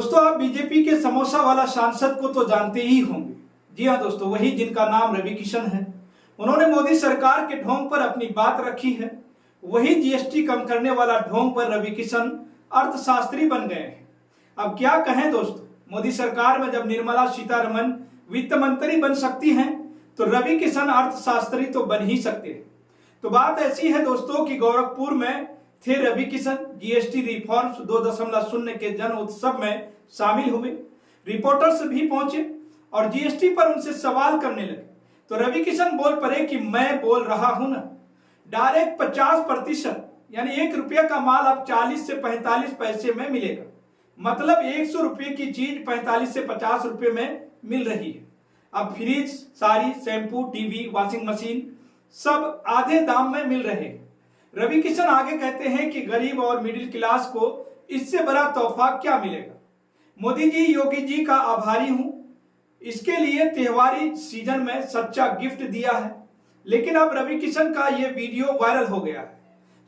दोस्तों, आप बीजेपी के समोसा वाला सांसद को तो जानते ही होंगे। जी हाँ दोस्तों, वही जिनका नाम रवि किशन है। उन्होंने मोदी सरकार के ढोंग पर अपनी बात रखी है। वही जीएसटी कम करने वाला ढोंग पर रवि किशन अर्थशास्त्री बन गए हैं। अब क्या कहें दोस्तों, मोदी सरकार में जब निर्मला सीतारमण वित्त मंत्री बन सकती हैं, तो रवि किशन अर्थशास्त्री तो बन ही सकते हैं। तो बात ऐसी है दोस्तों कि गोरखपुर में थे रवि किशन। जीएसटी रिफॉर्म्स 2.0 के जन उत्सव में शामिल हुए। रिपोर्टर्स भी पहुंचे और जीएसटी पर उनसे सवाल करने लगे। तो रवि किशन बोल पड़े कि मैं बोल रहा हूं ना, डायरेक्ट 50% यानी 1 रुपये का माल अब 40 से 45 पैसे में मिलेगा। मतलब 100 रुपये की चीज 45 से 50 रुपये में मिल रही है। अब fridge, sari, shampoo, TV, washing machine सब आधे दाम में मिल रहे हैं। रवि किशन आगे कहते हैं कि गरीब और मिडिल क्लास को इससे बड़ा तोहफा क्या मिलेगा। मोदी जी, योगी जी का आभारी हूं, इसके लिए त्योहारी सीजन में सच्चा गिफ्ट दिया है। लेकिन अब रवि किशन का यह वीडियो वायरल हो गया है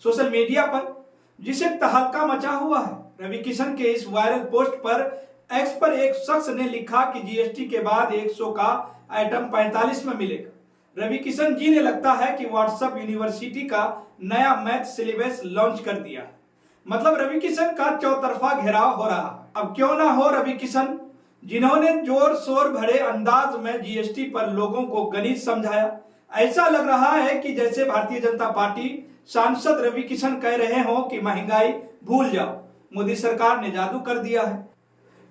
सोशल मीडिया पर, जिसे तहलका मचा हुआ है। रवि किशन के इस वायरल पोस्ट पर एक्स पर एक शख्स ने लिखा कि जीएसटी के बाद 100 का आइटम 45 में मिलेगा। रवि किशन जी ने लगता है कि व्हाट्सएप यूनिवर्सिटी का नया मैथ सिलेबस लॉन्च कर दिया। मतलब रवि किशन का चौतरफा घेराव हो रहा है। अब क्यों ना हो रवि किशन, जिन्होंने जोर शोर भरे अंदाज में जीएसटी पर लोगों को गणित समझाया। ऐसा लग रहा है कि जैसे भारतीय जनता पार्टी सांसद रवि किशन कह रहे हो कि महंगाई भूल जाओ, मोदी सरकार ने जादू कर दिया है।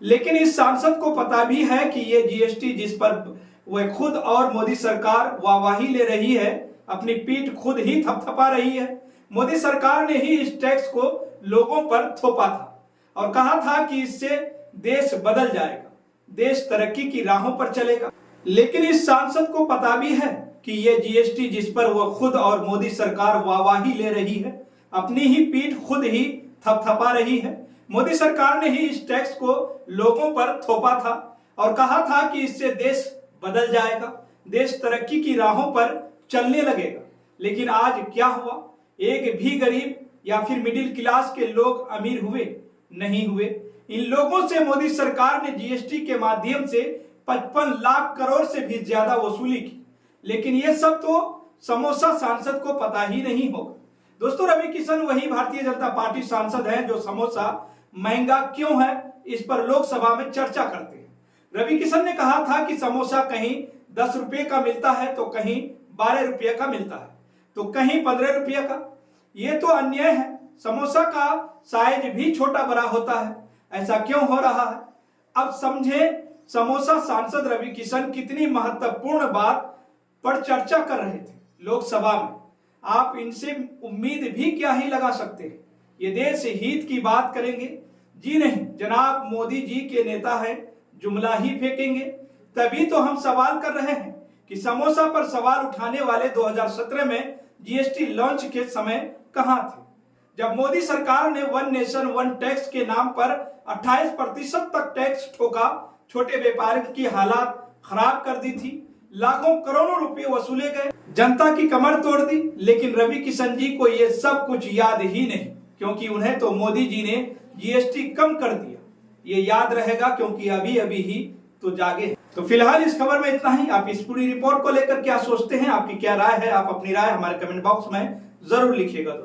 लेकिन इस सांसद को पता भी है कि ये जीएसटी जिस पर वह खुद और मोदी सरकार वाहवाही ले रही है, अपनी पीठ खुद ही थपथपा रही है। मोदी सरकार ने ही इस टैक्स को लोगों पर थोपा था और कहा था कि इससे देश बदल जाएगा, देश तरक्की की राहों पर चलेगा। लेकिन इस सांसद को पता भी है कि यह जीएसटी जिस पर वह खुद और मोदी सरकार वाहवाही ले रही है, अपनी ही पीठ खुद ही थपथपा रही है। मोदी सरकार ने ही इस टैक्स को लोगों पर थोपा था और कहा था कि इससे देश बदल जाएगा, देश तरक्की की राहों पर चलने लगेगा। लेकिन आज क्या हुआ? एक भी गरीब या फिर मिडिल क्लास के लोग अमीर हुए? नहीं हुए। इन लोगों से मोदी सरकार ने जीएसटी के माध्यम से 55 लाख करोड़ से भी ज्यादा वसूली की। लेकिन यह सब तो समोसा सांसद को पता ही नहीं होगा। दोस्तों, रवि किशन वही भारतीय जनता पार्टी सांसद हैं जो समोसा महंगा क्यों है इस पर लोकसभा में चर्चा करते हैं। रवि किशन ने कहा था कि समोसा कहीं 10 रुपये का मिलता है, तो कहीं 12 रुपये का मिलता है, तो कहीं 15 रुपये का। ये तो अन्याय है। समोसा का साइज भी छोटा बड़ा होता है, ऐसा क्यों हो रहा है? अब समझें, समोसा सांसद रवि किशन कितनी महत्वपूर्ण बात पर चर्चा कर रहे थे लोकसभा में। आप इनसे उम्मीद भी क्या ही लगा सकते हैं, ये देश हित की बात करेंगे? जी नहीं, जनाब मोदी जी के नेता हैं, जुमला ही फेंकेंगे। तभी तो हम सवाल कर रहे हैं कि समोसा पर सवाल उठाने वाले 2017 में जीएसटी लॉन्च के समय कहां थे, जब मोदी सरकार ने वन नेशन वन टैक्स के नाम पर 28% तक टैक्स ठोका, छोटे व्यापारियों की हालात खराब कर दी थी, लाखों करोड़ों रुपए वसूले गए, जनता की कमर तोड़ दी। लेकिन रवि किशन जी को यह सब कुछ याद ही नहीं, क्योंकि उन्हें तो मोदी जी ने जीएसटी कम कर दिया। ये याद रहेगा क्योंकि अभी अभी ही तो जागे हैं। तो फिलहाल इस खबर में इतना ही। आप इस पूरी रिपोर्ट को लेकर क्या सोचते हैं, आपकी क्या राय है? आप अपनी राय हमारे कमेंट बॉक्स में जरूर लिखिएगा।